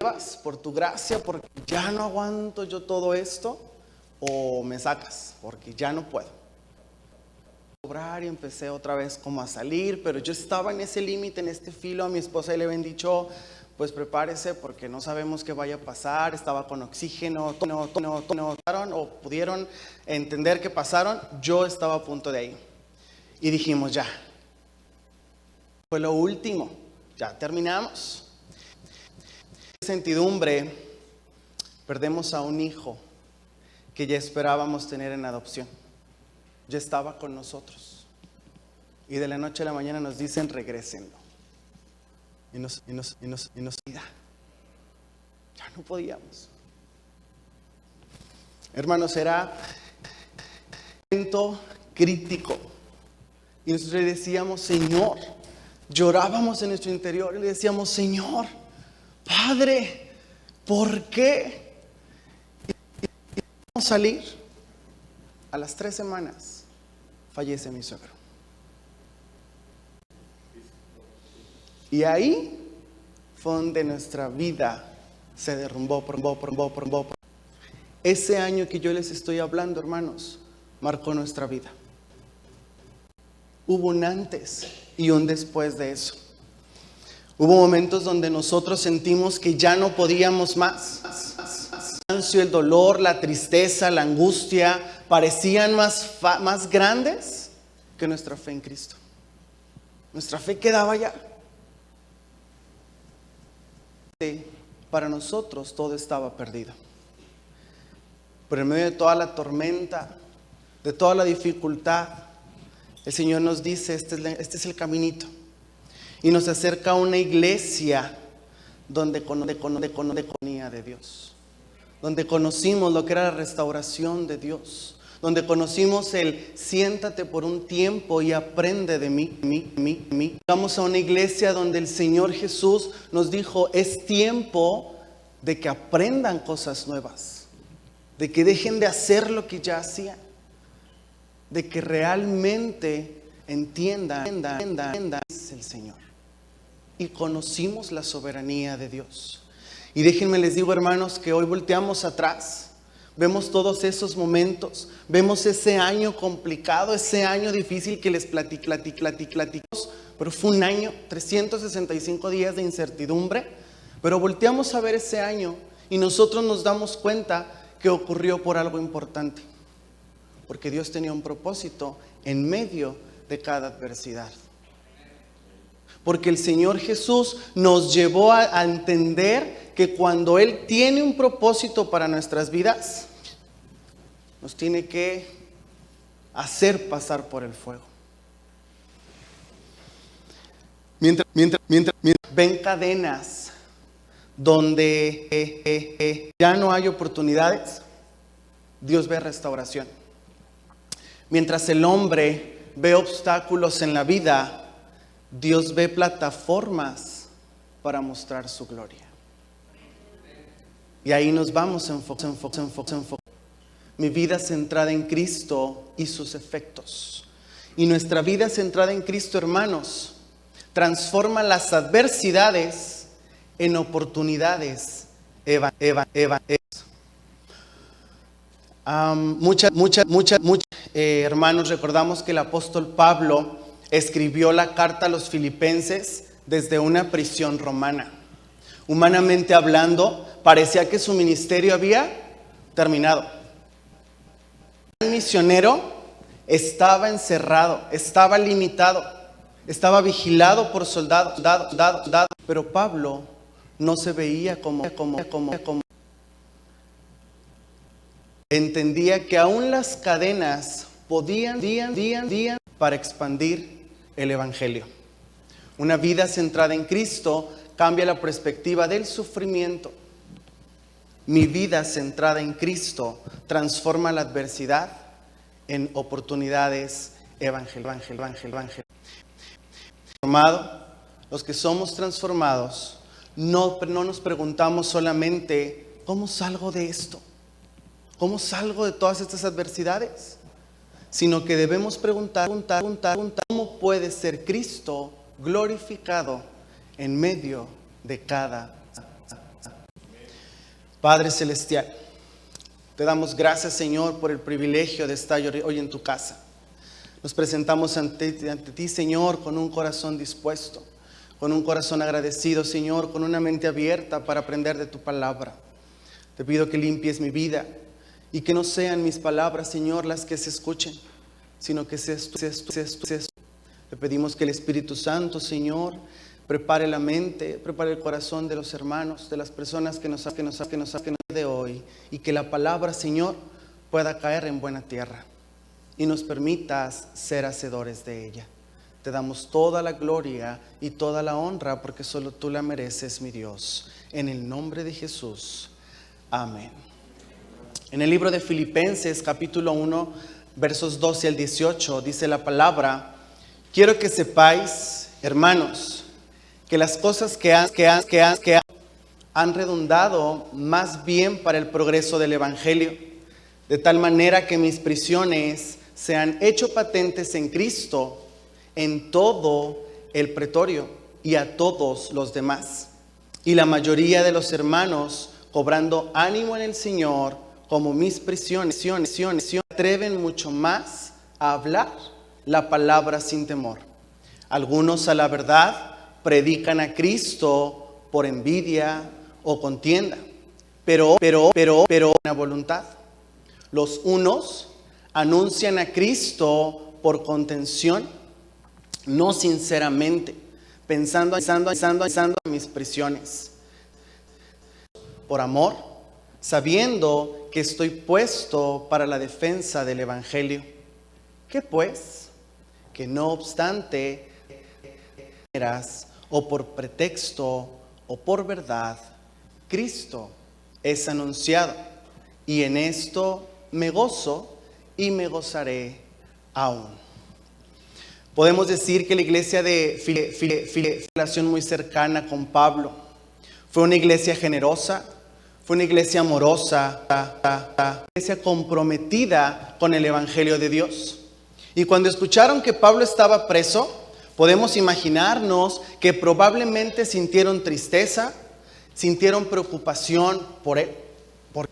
llevas por tu gracia, porque ya no aguanto yo todo esto, o me sacas, porque ya no puedo. Y empecé otra vez como a salir, pero yo estaba en ese límite, en este filo. A mi esposa le habían dicho, pues prepárese porque no sabemos qué vaya a pasar. Estaba con oxígeno, o pudieron entender que pasaron. Yo estaba a punto de ahí. Y dijimos, ya, fue lo último, ya terminamos. Incertidumbre, perdemos a un hijo que ya esperábamos tener en adopción. Ya estaba con nosotros. Y de la noche a la mañana nos dicen, regrésenlo. Y nos ya no podíamos. Hermanos, era un momento crítico. Y nosotros le decíamos, Señor, llorábamos en nuestro interior y le decíamos, Señor, Padre, ¿por qué? Y vamos a salir. A las 3 semanas fallece mi suegro. Y ahí fue donde nuestra vida se derrumbó. Ese año que yo les estoy hablando, hermanos, marcó nuestra vida. Hubo un antes y un después de eso. Hubo momentos donde nosotros sentimos que ya no podíamos más. El dolor, la tristeza, la angustia parecían más grandes que nuestra fe en Cristo. Nuestra fe quedaba allá. Para nosotros todo estaba perdido. Pero en medio de toda la tormenta, de toda la dificultad, el Señor nos dice, este es el caminito. Y nos acerca a una iglesia donde conocía de Dios. Donde conocimos lo que era la restauración de Dios. Donde conocimos el siéntate por un tiempo y aprende de mí. Vamos a una iglesia donde el Señor Jesús nos dijo, es tiempo de que aprendan cosas nuevas. De que dejen de hacer lo que ya hacían. De que realmente entiendan es el Señor. Y conocimos la soberanía de Dios. Y déjenme les digo, hermanos, que hoy volteamos atrás, vemos todos esos momentos, vemos ese año complicado, ese año difícil que les platicamos, pero fue un año, 365 días de incertidumbre, pero volteamos a ver ese año y nosotros nos damos cuenta que ocurrió por algo importante, porque Dios tenía un propósito en medio de cada adversidad. Porque el Señor Jesús nos llevó a entender que cuando Él tiene un propósito para nuestras vidas, nos tiene que hacer pasar por el fuego. Mientras ven cadenas donde ya no hay oportunidades, Dios ve restauración. Mientras el hombre ve obstáculos en la vida, Dios ve plataformas para mostrar su gloria. Y ahí nos vamos a enfocar. Mi vida centrada en Cristo y sus efectos. Y nuestra vida centrada en Cristo, hermanos, transforma las adversidades en oportunidades. Hermanos, recordamos que el apóstol Pablo escribió la carta a los filipenses desde una prisión romana. Humanamente hablando, parecía que su ministerio había terminado. El misionero estaba encerrado, estaba limitado, estaba vigilado por soldados, pero Pablo no se veía como entendía que aún las cadenas podían para expandir el evangelio. Una vida centrada en Cristo cambia la perspectiva del sufrimiento. Mi vida centrada en Cristo transforma la adversidad en oportunidades evangélicas. Los que somos transformados no nos preguntamos solamente ¿cómo salgo de esto? ¿Cómo salgo de todas estas adversidades? Sino que debemos preguntar ¿cómo puede ser Cristo glorificado en medio de cada? Padre Celestial, te damos gracias, Señor, por el privilegio de estar hoy en tu casa. Nos presentamos ante ti, Señor, con un corazón dispuesto, con un corazón agradecido, Señor, con una mente abierta para aprender de tu palabra. Te pido que limpies mi vida y que no sean mis palabras, Señor, las que se escuchen, sino que seas tú. Te pedimos que el Espíritu Santo, Señor, prepare la mente, prepare el corazón de los hermanos, de las personas que nos de hoy, y que la palabra, Señor, pueda caer en buena tierra y nos permitas ser hacedores de ella. Te damos toda la gloria y toda la honra porque solo tú la mereces, mi Dios. En el nombre de Jesús. Amén. En el libro de Filipenses, capítulo 1, versos 12 al 18, dice la palabra: quiero que sepáis, hermanos, que las cosas que han redundado más bien para el progreso del Evangelio, de tal manera que mis prisiones se han hecho patentes en Cristo, en todo el pretorio y a todos los demás. Y la mayoría de los hermanos, cobrando ánimo en el Señor, como mis prisiones, se atreven mucho más a hablar la palabra sin temor. Algunos, a la verdad, predican a Cristo por envidia o contienda, pero buena voluntad. Los unos anuncian a Cristo por contención, no sinceramente, pensando en mis prisiones. Por amor, sabiendo que estoy puesto para la defensa del Evangelio. ¿Qué pues? Que no obstante, o por pretexto o por verdad, Cristo es anunciado, y en esto me gozo y me gozaré aún. Podemos decir que la iglesia de Filipenses, relación muy cercana con Pablo, fue una iglesia generosa, fue una iglesia amorosa, una iglesia comprometida con el Evangelio de Dios. Y cuando escucharon que Pablo estaba preso, podemos imaginarnos que probablemente sintieron tristeza, sintieron preocupación por él, por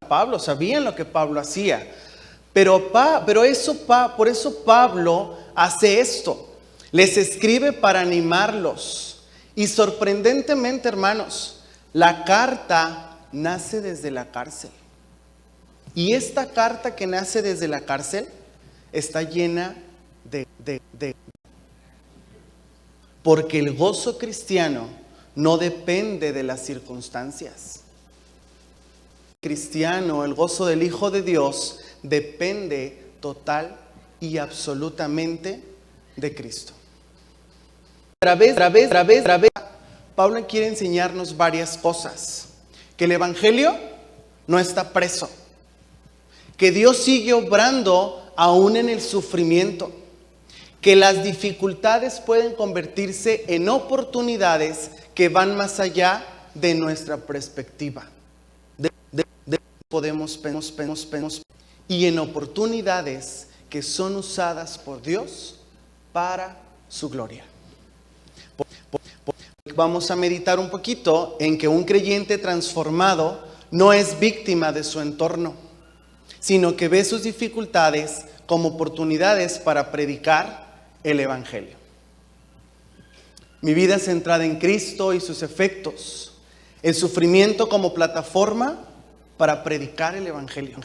Pablo. Sabían lo que Pablo hacía. Por eso Pablo hace esto. Les escribe para animarlos. Y sorprendentemente, hermanos, la carta nace desde la cárcel. Y esta carta que nace desde la cárcel está llena de porque el gozo cristiano no depende de las circunstancias. Cristiano, el gozo del Hijo de Dios depende total y absolutamente de Cristo. Otra vez, Pablo quiere enseñarnos varias cosas. Que el Evangelio no está preso. Que Dios sigue obrando aún en el sufrimiento. Que las dificultades pueden convertirse en oportunidades que van más allá de nuestra perspectiva. Podemos y en oportunidades que son usadas por Dios para su gloria. Vamos a meditar un poquito en que un creyente transformado no es víctima de su entorno, sino que ve sus dificultades como oportunidades para predicar el Evangelio. Mi vida es centrada en Cristo y sus efectos. El sufrimiento como plataforma para predicar el Evangelio.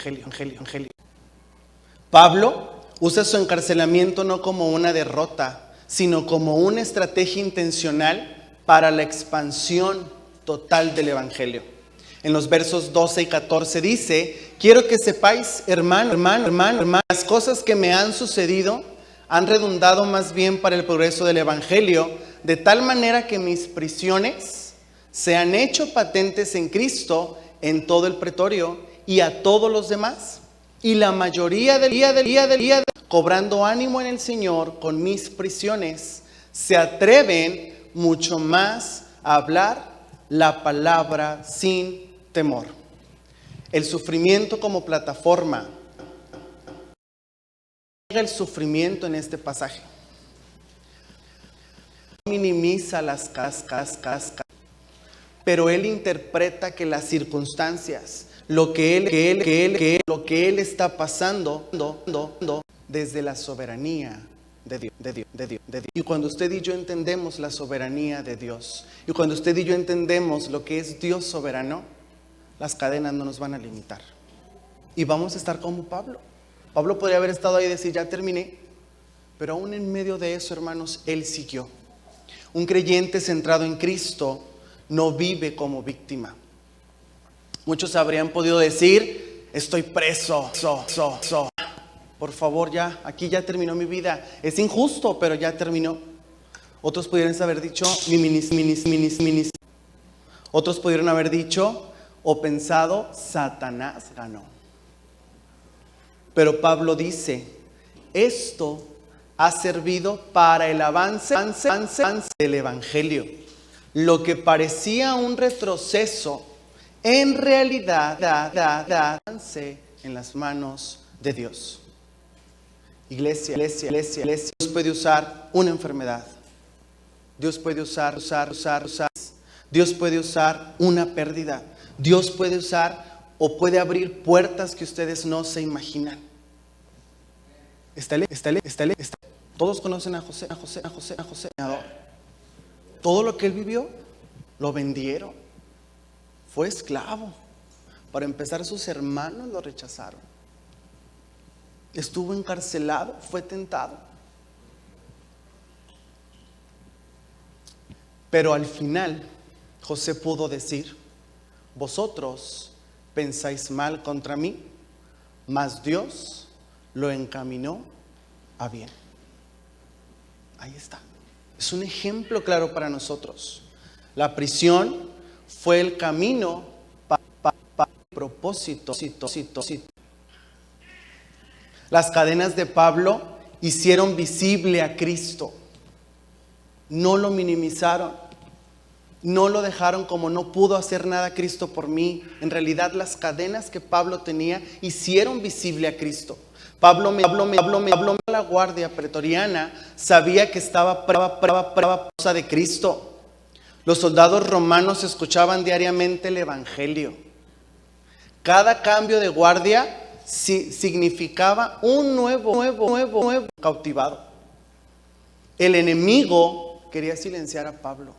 Pablo usa su encarcelamiento no como una derrota, sino como una estrategia intencional para la expansión total del Evangelio. En los versos 12 y 14 dice: quiero que sepáis, hermano, las cosas que me han sucedido han redundado más bien para el progreso del Evangelio, de tal manera que mis prisiones se han hecho patentes en Cristo, en todo el pretorio y a todos los demás. Y la mayoría del día, cobrando ánimo en el Señor con mis prisiones, se atreven mucho más a hablar la palabra sin temor. El sufrimiento como plataforma. El sufrimiento en este pasaje minimiza las cascas. pero él interpreta que las circunstancias, lo que él está pasando desde la soberanía de Dios. Y cuando usted y yo entendemos la soberanía de Dios, y cuando usted y yo entendemos lo que es Dios soberano, las cadenas no nos van a limitar. Y vamos a estar como Pablo. Pablo podría haber estado ahí y decir, ya terminé. Pero aún en medio de eso, hermanos, él siguió. Un creyente centrado en Cristo no vive como víctima. Muchos habrían podido decir, estoy preso. Por favor, ya, aquí ya terminó mi vida. Es injusto, pero ya terminó. Otros pudieran haber dicho, Otros pudieron haber dicho o pensado, Satanás ganó. Pero Pablo dice, esto ha servido para el avance del Evangelio. Lo que parecía un retroceso, en realidad avance en las manos de Dios. Iglesia. Dios puede usar una enfermedad. Dios puede usar. Dios puede usar una pérdida. Dios puede usar o puede abrir puertas que ustedes no se imaginan. Todos conocen a José. Todo lo que él vivió, lo vendieron. Fue esclavo. Para empezar, sus hermanos lo rechazaron. Estuvo encarcelado, fue tentado. Pero al final, José pudo decir, vosotros pensáis mal contra mí, mas Dios lo encaminó a bien. Ahí está. Es un ejemplo claro para nosotros. La prisión fue el camino para el propósito. Las cadenas de Pablo hicieron visible a Cristo. No lo minimizaron. No lo dejaron como no pudo hacer nada Cristo por mí. En realidad las cadenas que Pablo tenía hicieron visible a Cristo. Pablo me habló a la guardia pretoriana, sabía que estaba causa de Cristo. Los soldados romanos escuchaban diariamente el Evangelio. Cada cambio de guardia significaba un nuevo cautivado. El enemigo quería silenciar a Pablo,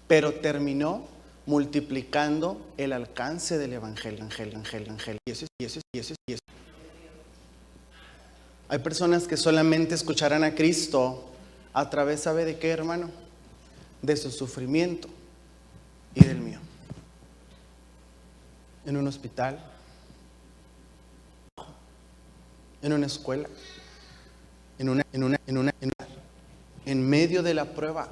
pero terminó multiplicando el alcance del Evangelio. Y eso. Hay personas que solamente escucharán a Cristo a través, ¿sabe de qué, hermano? De su sufrimiento y del mío. En un hospital, en una escuela, en medio de la prueba,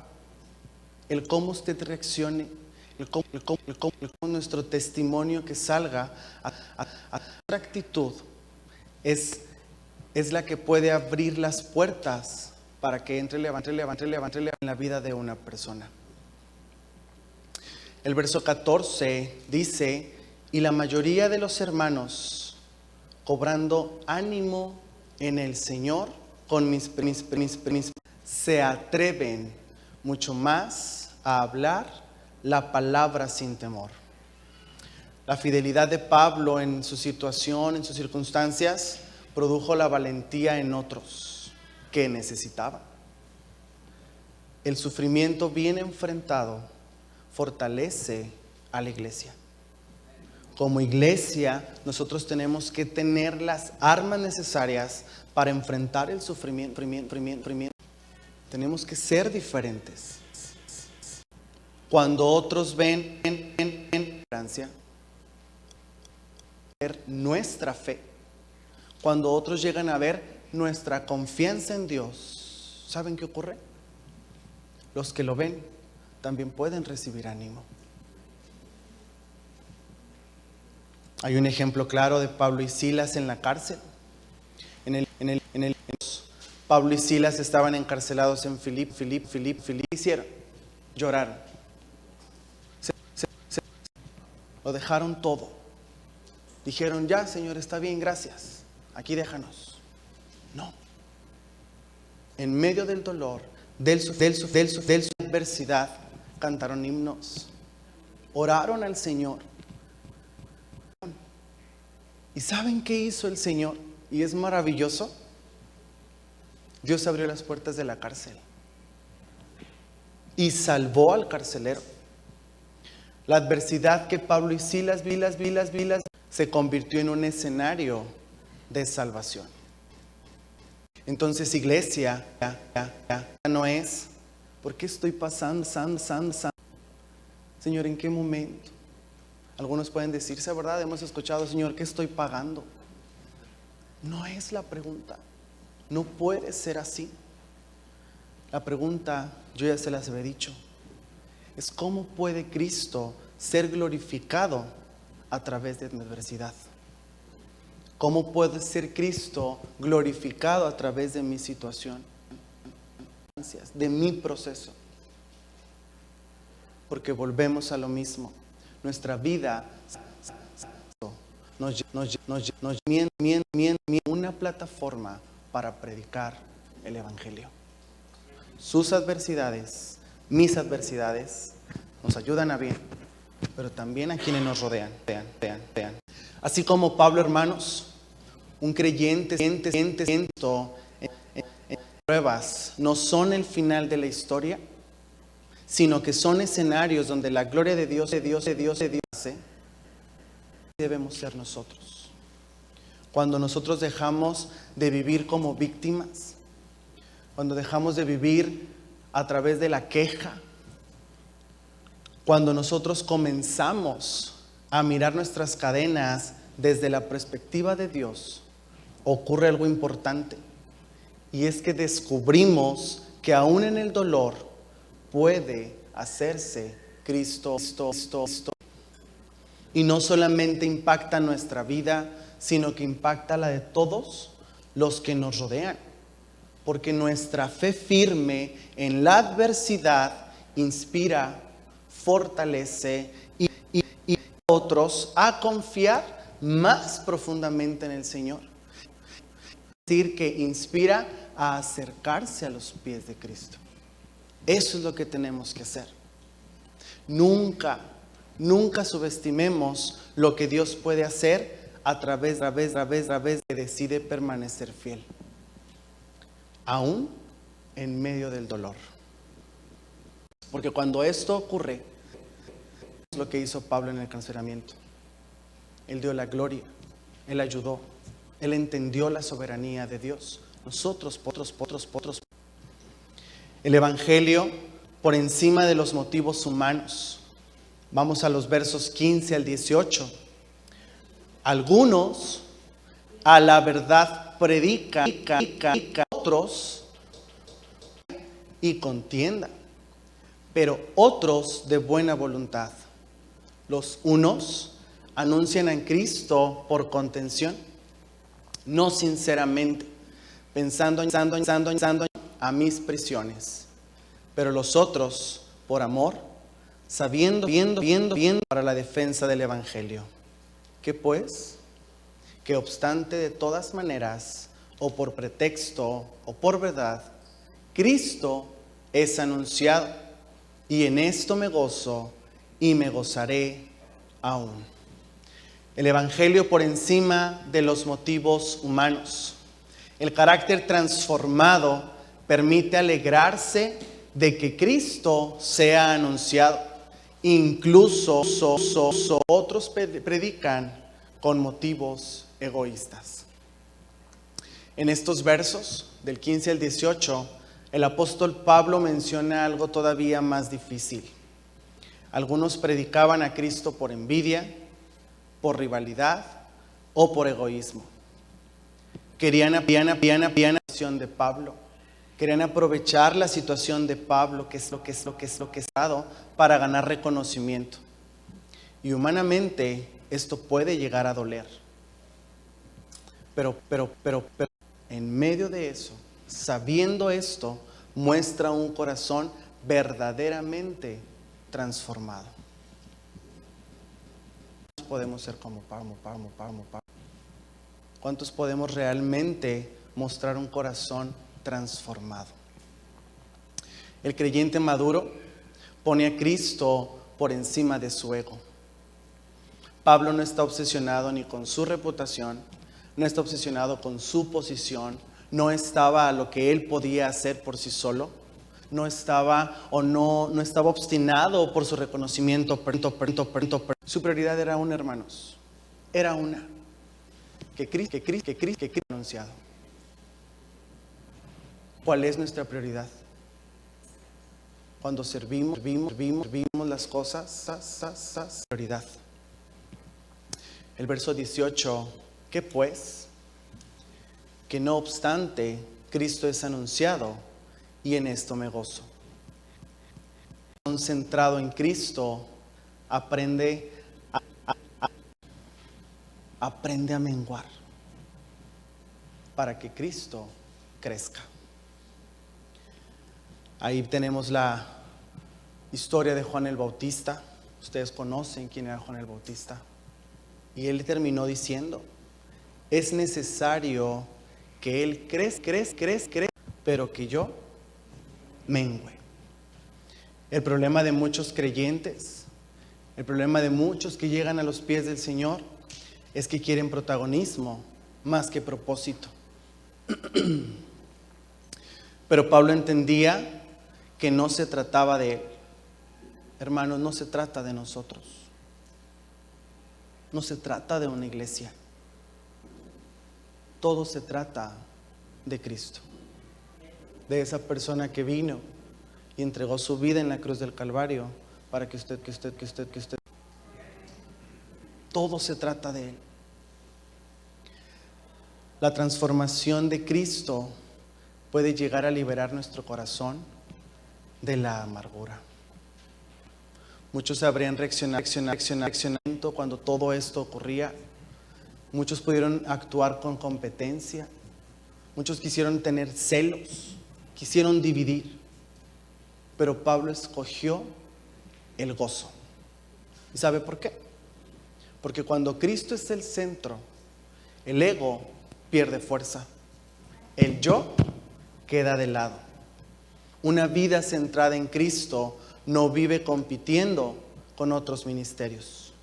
el cómo usted reaccione, el cómo nuestro testimonio que salga a otra actitud es la que puede abrir las puertas para que entre en la vida de una persona. El verso 14 dice, y la mayoría de los hermanos, cobrando ánimo en el Señor, con mis se atreven mucho más a hablar la palabra sin temor. La fidelidad de Pablo en su situación, en sus circunstancias, produjo la valentía en otros que necesitaban. El sufrimiento bien enfrentado fortalece a la iglesia. Como iglesia, nosotros tenemos que tener las armas necesarias para enfrentar el sufrimiento. Tenemos que ser diferentes. Cuando otros ven en Francia, ver nuestra fe. Cuando otros llegan a ver nuestra confianza en Dios, ¿saben qué ocurre? Los que lo ven también pueden recibir ánimo. Hay un ejemplo claro de Pablo y Silas en la cárcel. Pablo y Silas estaban encarcelados en Filipo. ¿Qué hicieron? Lloraron. Lo dejaron todo. Dijeron, ya, Señor, está bien, gracias. Aquí déjanos. No. En medio del dolor, de la adversidad, cantaron himnos, oraron al Señor. ¿Y saben qué hizo el Señor? Y es maravilloso. Dios abrió las puertas de la cárcel y salvó al carcelero. La adversidad que Pablo y Silas se convirtió en un escenario de salvación. Entonces, iglesia, ya no es, ¿por qué estoy pasando? Señor, ¿en qué momento? Algunos pueden decirse, ¿verdad? Hemos escuchado, Señor, ¿qué estoy pagando? No es la pregunta. No puede ser así. La pregunta, yo ya se las había dicho, es ¿cómo puede Cristo ser glorificado a través de mi adversidad? ¿Cómo puede ser Cristo glorificado a través de mi situación, de mi proceso? Porque volvemos a lo mismo. Nuestra vida nos una plataforma para predicar el Evangelio. Sus adversidades, mis adversidades, nos ayudan a bien, pero también a quienes nos rodean. Vean. Así como Pablo, hermanos, un creyente en pruebas no son el final de la historia, sino que son escenarios donde la gloria de Dios hace. Debemos ser nosotros. Cuando nosotros dejamos de vivir como víctimas, cuando dejamos de vivir a través de la queja, cuando nosotros comenzamos a mirar nuestras cadenas desde la perspectiva de Dios, ocurre algo importante, y es que descubrimos que aún en el dolor puede hacerse Cristo. Y no solamente impacta nuestra vida, sino que impacta la de todos los que nos rodean. Porque nuestra fe firme en la adversidad inspira, fortalece y a otros a confiar más profundamente en el Señor. Es decir, que inspira a acercarse a los pies de Cristo. Eso es lo que tenemos que hacer. Nunca subestimemos lo que Dios puede hacer a través que decide permanecer fiel, aún en medio del dolor. Porque cuando esto ocurre, es lo que hizo Pablo en el encarcelamiento. Él dio la gloria, él ayudó, él entendió la soberanía de Dios. Nosotros, el Evangelio por encima de los motivos humanos. Vamos a los versos 15 al 18. Algunos a la verdad predican, otros y contienda, pero otros de buena voluntad. Los unos anuncian a Cristo por contención, no sinceramente, pensando a mis prisiones, pero los otros por amor, sabiendo bien para la defensa del Evangelio. ¿Qué pues? Que obstante de todas maneras, o por pretexto o por verdad, Cristo es anunciado, y en esto me gozo y me gozaré aún. El Evangelio por encima de los motivos humanos. El carácter transformado permite alegrarse de que Cristo sea anunciado. Incluso otros predican con motivos egoístas. En estos versos, del 15 al 18, el apóstol Pablo menciona algo todavía más difícil. Algunos predicaban a Cristo por envidia, por rivalidad o por egoísmo. Querían de Pablo. Querían aprovechar la situación de Pablo, que es lo que es dado, para ganar reconocimiento. Y humanamente esto puede llegar a doler. Pero en medio de eso, sabiendo esto, muestra un corazón verdaderamente transformado. ¿Cuántos podemos ser como Pablo? ¿Cuántos podemos realmente mostrar un corazón transformado? El creyente maduro Pone a Cristo por encima de su ego. Pablo no está obsesionado ni con su reputación, no está obsesionado con su posición, no estaba a lo que él podía hacer por sí solo, no estaba obstinado por su reconocimiento. Su prioridad era una, hermanos, era una, que Cristo anunciado. ¿Cuál es nuestra prioridad? Cuando servimos las cosas, prioridad. El verso 18, ¿qué pues? Que no obstante, Cristo es anunciado y en esto me gozo. Concentrado en Cristo, aprende a menguar para que Cristo crezca. Ahí tenemos la historia de Juan el Bautista. Ustedes conocen quién era Juan el Bautista. Y él terminó diciendo, es necesario que él crezca, pero que yo mengüe. El problema de muchos creyentes, el problema de muchos que llegan a los pies del Señor, es que quieren protagonismo más que propósito. Pero Pablo entendía que no se trataba de él. Hermanos, no se trata de nosotros. No se trata de una iglesia. Todo se trata de Cristo. De esa persona que vino y entregó su vida en la cruz del Calvario para que usted. Todo se trata de Él. La transformación de Cristo puede llegar a liberar nuestro corazón de la amargura. Muchos habrían reaccionado cuando todo esto ocurría. Muchos pudieron actuar con competencia. Muchos quisieron tener celos, quisieron dividir. Pero Pablo escogió el gozo. ¿Y sabe por qué? Porque cuando Cristo es el centro, el ego pierde fuerza. El yo queda de lado. Una vida centrada en Cristo no vive compitiendo con otros ministerios.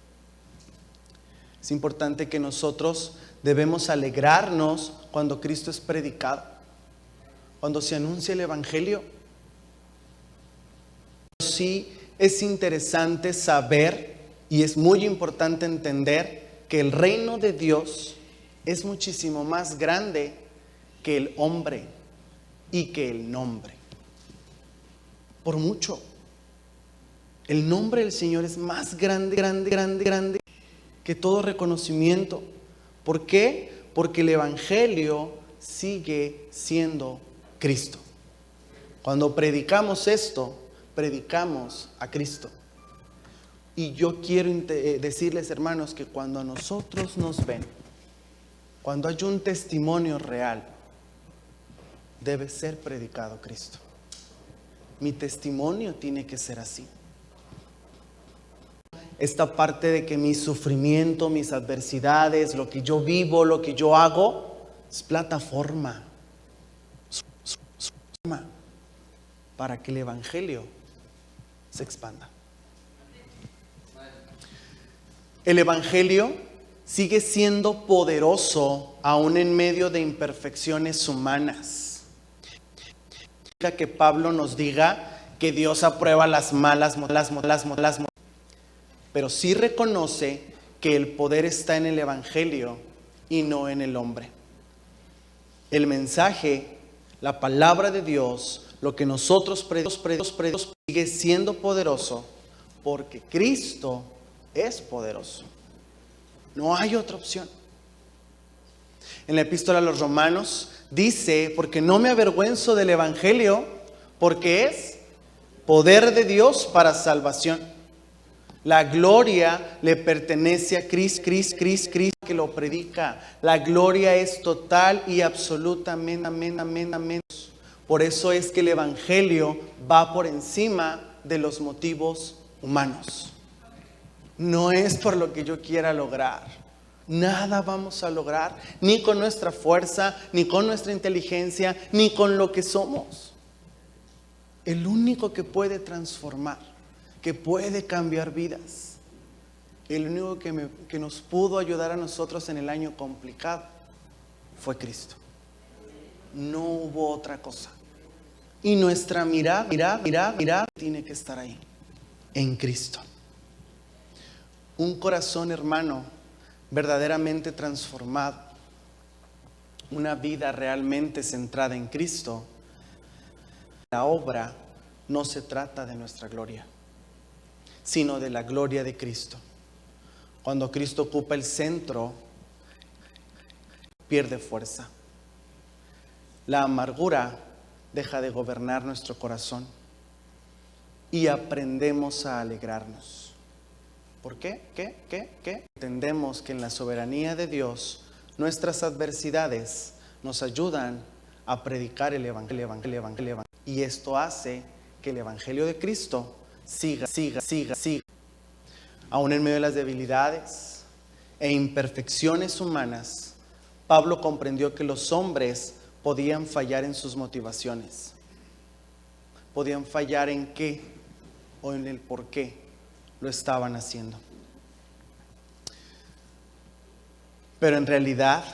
Es importante que nosotros debemos alegrarnos cuando Cristo es predicado, cuando se anuncia el Evangelio. Sí, es interesante saber y es muy importante entender que el reino de Dios es muchísimo más grande que el hombre y que el nombre. Por mucho. El nombre del Señor es más grande que todo reconocimiento. ¿Por qué? Porque el Evangelio sigue siendo Cristo. Cuando predicamos esto, predicamos a Cristo. Y yo quiero decirles, hermanos, que cuando a nosotros nos ven, cuando hay un testimonio real, debe ser predicado Cristo. Mi testimonio tiene que ser así. Esta parte de que mi sufrimiento, mis adversidades, lo que yo vivo, lo que yo hago, es plataforma para que el Evangelio se expanda. El Evangelio sigue siendo poderoso aún en medio de imperfecciones humanas. Que Pablo nos diga que Dios aprueba las malas, pero sí reconoce que el poder está en el Evangelio y no en el hombre. El mensaje, la palabra de Dios, lo que nosotros predicamos sigue siendo poderoso porque Cristo es poderoso. No hay otra opción. En la epístola a los Romanos dice, porque no me avergüenzo del Evangelio, porque es poder de Dios para salvación. La gloria le pertenece a Cristo que lo predica. La gloria es total y absolutamente. Por eso es que el Evangelio va por encima de los motivos humanos. No es por lo que yo quiera lograr. Nada vamos a lograr, ni con nuestra fuerza, ni con nuestra inteligencia, ni con lo que somos. El único que puede transformar que puede cambiar vidas. El único que nos pudo ayudar a nosotros en el año complicado fue Cristo. No hubo otra cosa. Y nuestra mirada tiene que estar ahí, en Cristo. Un corazón, hermano, verdaderamente transformado, una vida realmente centrada en Cristo. La obra no se trata de nuestra gloria, sino de la gloria de Cristo. Cuando Cristo ocupa el centro, pierde fuerza. La amargura deja de gobernar nuestro corazón y aprendemos a alegrarnos. ¿Por qué? ¿Qué? Entendemos que en la soberanía de Dios, nuestras adversidades nos ayudan a predicar el Evangelio. Y esto hace que el Evangelio de Cristo siga. Aún en medio de las debilidades e imperfecciones humanas, Pablo comprendió que los hombres podían fallar en sus motivaciones. Podían fallar en qué o en el por qué lo estaban haciendo. Pero en realidad,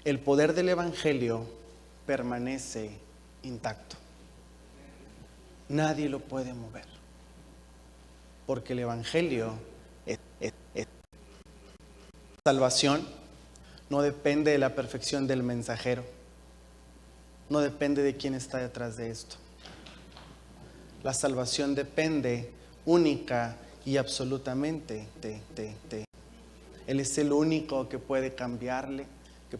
el poder del Evangelio permanece intacto. Nadie lo puede mover. Porque el Evangelio es. Salvación no depende de la perfección del mensajero. No depende de quién está detrás de esto. La salvación depende única y absolutamente de Él es el único que puede cambiarle, que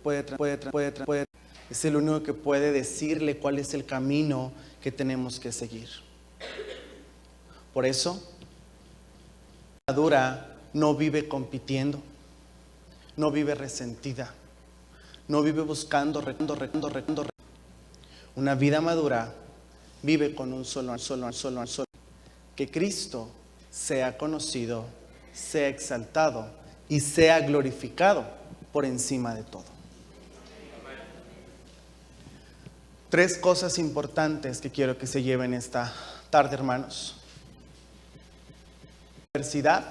es el único que puede decirle cuál es el camino que tenemos que seguir. Por eso, la madura no vive compitiendo, no vive resentida, no vive buscando. Una vida madura vive con un solo, que Cristo sea conocido, sea exaltado y sea glorificado por encima de todo. 3 cosas importantes que quiero que se lleven esta tarde, hermanos. La adversidad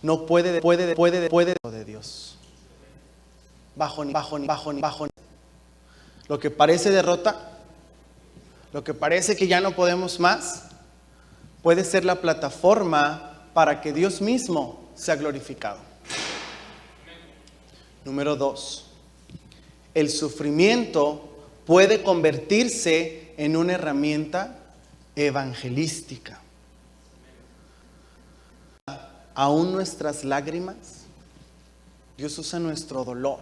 no puede de Dios. Bajo. Lo que parece derrota, lo que parece que ya no podemos más, puede ser la plataforma para que Dios mismo sea glorificado. Número 2, el sufrimiento puede convertirse en una herramienta evangelística. Aún nuestras lágrimas, Dios usa nuestro dolor,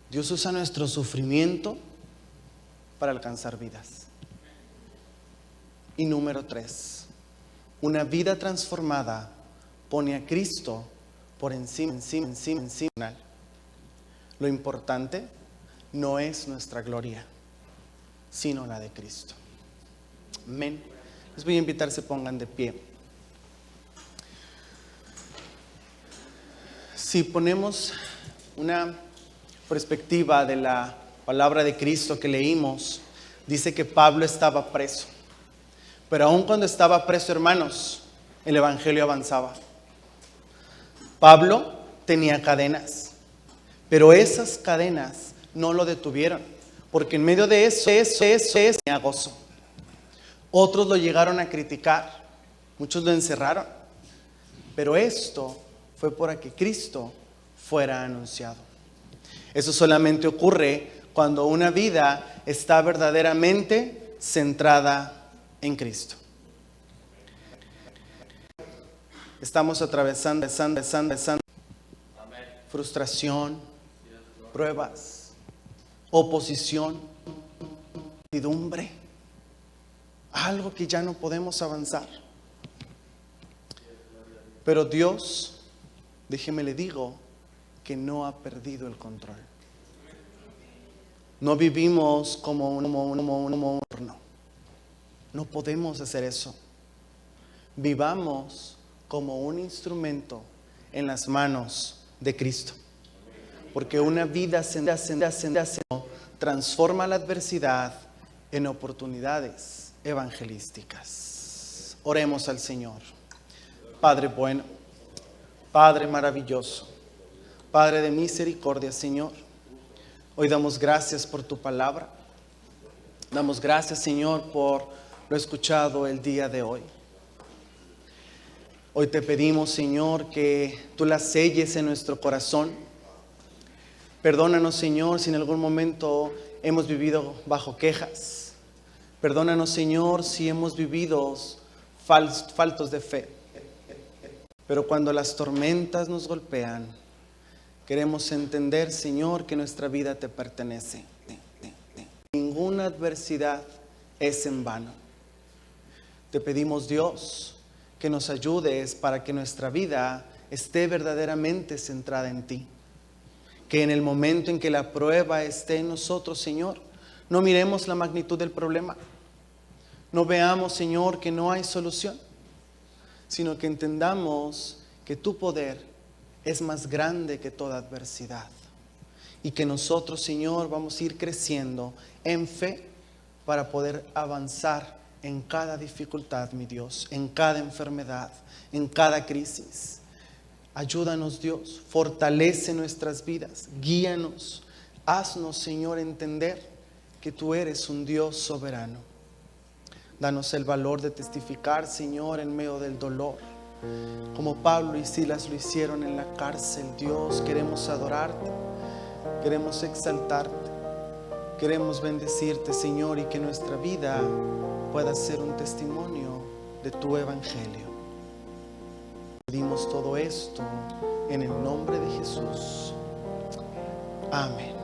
Dios usa nuestro sufrimiento para alcanzar vidas. Y número 3, una vida transformada pone a Cristo por encima. Lo importante no es nuestra gloria, sino la de Cristo. Amén. Les voy a invitar, se pongan de pie. Si ponemos una perspectiva de la palabra de Cristo que leímos, dice que Pablo estaba preso. Pero aun cuando estaba preso, hermanos, el Evangelio avanzaba. Pablo tenía cadenas, pero esas cadenas no lo detuvieron, porque en medio de eso tenía gozo. Otros lo llegaron a criticar, muchos lo encerraron, pero esto fue para que Cristo fuera anunciado. Eso solamente ocurre cuando una vida está verdaderamente centrada en Cristo. Estamos atravesando frustración, pruebas, oposición, incertidumbre, algo que ya no podemos avanzar. Pero Dios, déjeme le digo, que no ha perdido el control. No vivimos como un horno. No podemos hacer eso. Vivamos como un instrumento en las manos de Cristo. Porque una vida transforma la adversidad en oportunidades evangelísticas. Oremos al Señor. Padre bueno, Padre maravilloso, Padre de misericordia, Señor, hoy damos gracias por tu palabra. Damos gracias, Señor, por lo escuchado el día de hoy. Hoy te pedimos, Señor, que tú la selles en nuestro corazón. Perdónanos, Señor, si en algún momento hemos vivido bajo quejas. Perdónanos, Señor, si hemos vivido faltos de fe. Pero cuando las tormentas nos golpean, queremos entender, Señor, que nuestra vida te pertenece. Ninguna adversidad es en vano. Te pedimos, Dios, que nos ayudes para que nuestra vida esté verdaderamente centrada en ti. Que en el momento en que la prueba esté en nosotros, Señor, no miremos la magnitud del problema. No veamos, Señor, que no hay solución, sino que entendamos que tu poder es más grande que toda adversidad. Y que nosotros, Señor, vamos a ir creciendo en fe para poder avanzar en cada dificultad, mi Dios, en cada enfermedad, en cada crisis. Ayúdanos, Dios, fortalece nuestras vidas, guíanos, haznos, Señor, entender que tú eres un Dios soberano. Danos el valor de testificar, Señor, en medio del dolor. Como Pablo y Silas lo hicieron en la cárcel, Dios, queremos adorarte, queremos exaltarte, queremos bendecirte, Señor, y que nuestra vida pueda ser un testimonio de tu evangelio. Pedimos todo esto en el nombre de Jesús. Amén.